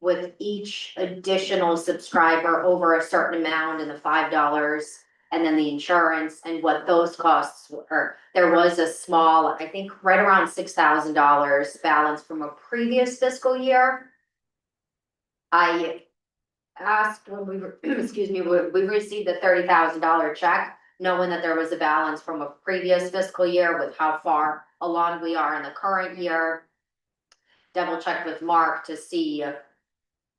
with each additional subscriber over a certain amount and the $5 and then the insurance and what those costs were. There was a small, I think right around $6,000 balance from a previous fiscal year. I asked when we were, excuse me, we received a $30,000 check, knowing that there was a balance from a previous fiscal year with how far along we are in the current year. Double checked with Mark to see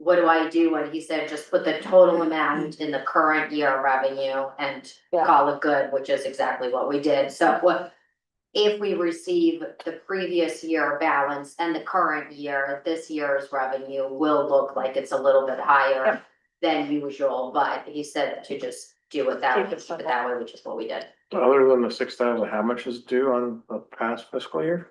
what do I do, and he said, just put the total amount in the current year revenue and call it good, which is exactly what we did. So what, if we receive the previous year balance and the current year, this year's revenue will look like it's a little bit higher than usual, but he said to just do it that way, keep it that way, which is what we did. Other than the 6,000, how much is due on the past fiscal year?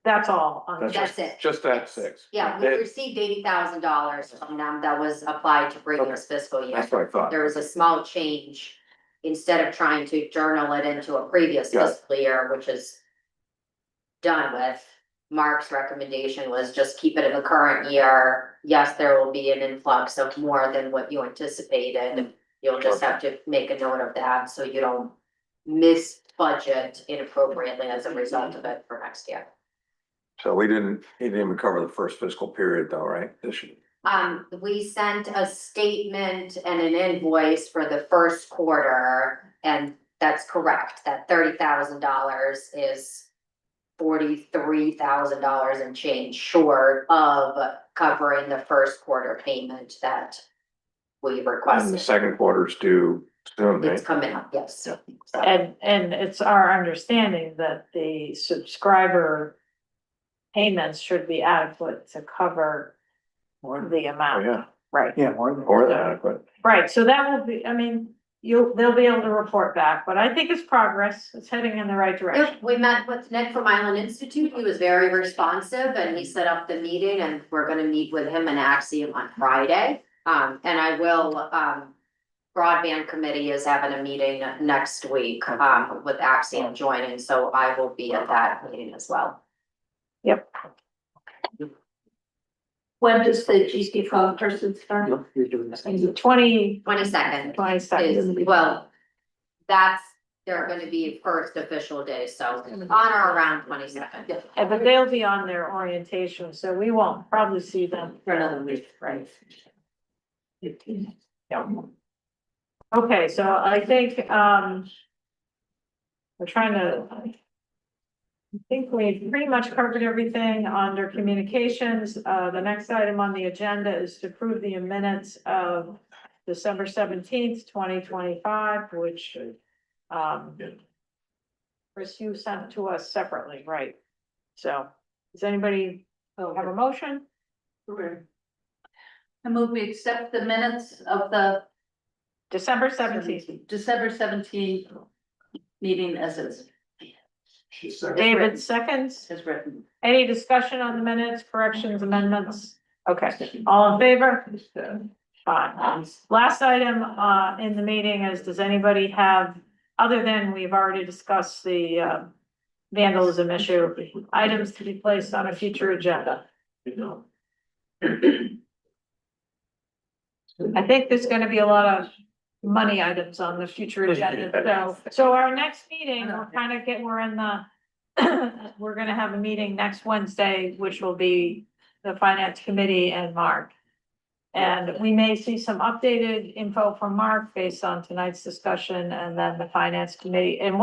That's all. That's it. Just that six. Yeah, we received $80,000 from them that was applied to previous fiscal year. That's what I thought. There was a small change. Instead of trying to journal it into a previous fiscal year, which is done with, Mark's recommendation was just keep it in the current year. Yes, there will be an influx of more than what you anticipated. You'll just have to make a note of that so you don't miss budget inappropriately as a result of it for next year. So he didn't even cover the first fiscal period though, right? This year. We sent a statement and an invoice for the first quarter, and that's correct, that $30,000 is $43,000 and change short of covering the first quarter payment that we And the requested. second quarter's due soon, It's right? coming up, yes. And it's our understanding that the subscriber payments should be adequate to cover the Oh, amount, yeah, right? Yeah, more than. more than adequate. Right, so that will be, I mean, they'll be able to report back, but I think it's progress, it's heading in the right direction. Yep, we met with Nick from Island Institute. He was very responsive and he set up the meeting, and we're gonna meet with him and Axiom on Friday. And I will, broadband committee is having a meeting next week, with Axiom joining, so I will be at that meeting as well. Yep, When does the GP phone person start? 22nd. 22nd well, that's, they're gonna be first official day, so on or around 22nd. Yeah, but they'll be on their orientation, so we won't probably see them. For another week. Right. Yeah. Okay, so I think, we're trying to. I think we pretty much covered everything under communications. The next item on the agenda is to approve the minutes of December 17th, 2025, which, Chris, you sent to us separately, right? So, does anybody have a motion? I move we accept the minutes of the December 17th. December 17th meeting as is. David seconds. As written. Any discussion on the minutes, corrections, amendments? Okay, all in favor? Fine. Last item, in the meeting is, does anybody have, other than we've already discussed the, vandalism issue, items to be placed on a future agenda? I think there's gonna be a lot of money items on the future agenda, so our next meeting, we're in the, we're gonna have a meeting next Wednesday, which will be the finance committee and Mark. And we may see some updated info from Mark based on tonight's discussion, and then the finance committee, and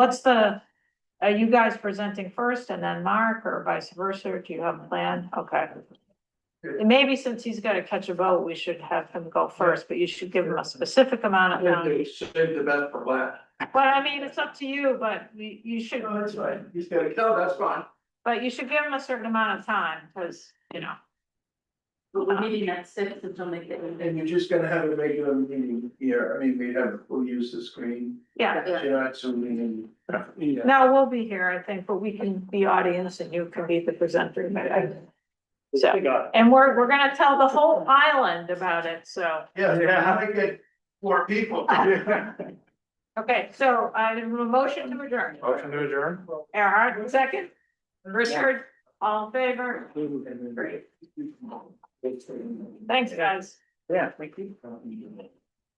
are you guys presenting first and then Mark, or vice versa? Do you have a plan? Okay. And maybe since he's gotta catch a boat, we should have him go first, but you should give him a specific amount of time. Save the best for last. But I mean, it's up to you, but you should, No, that's right. He's gonna, no, that's fine. but you should give him a certain amount of time, cause, you know. but we're meeting at 6 until they get in. And you're just gonna have a regular meeting here, I mean, we'll use the screen, Yeah, you're not zooming in. Yeah. no, we'll be here, I think, but we can be audience and you can be the presenter. So, and we're gonna tell the whole island about it, so. Yeah, how to get more people. Okay, so I have a motion to adjourn. Motion to adjourn? Erhard, second. Richard, all in favor? Great. Thanks, guys. Yeah, thank you.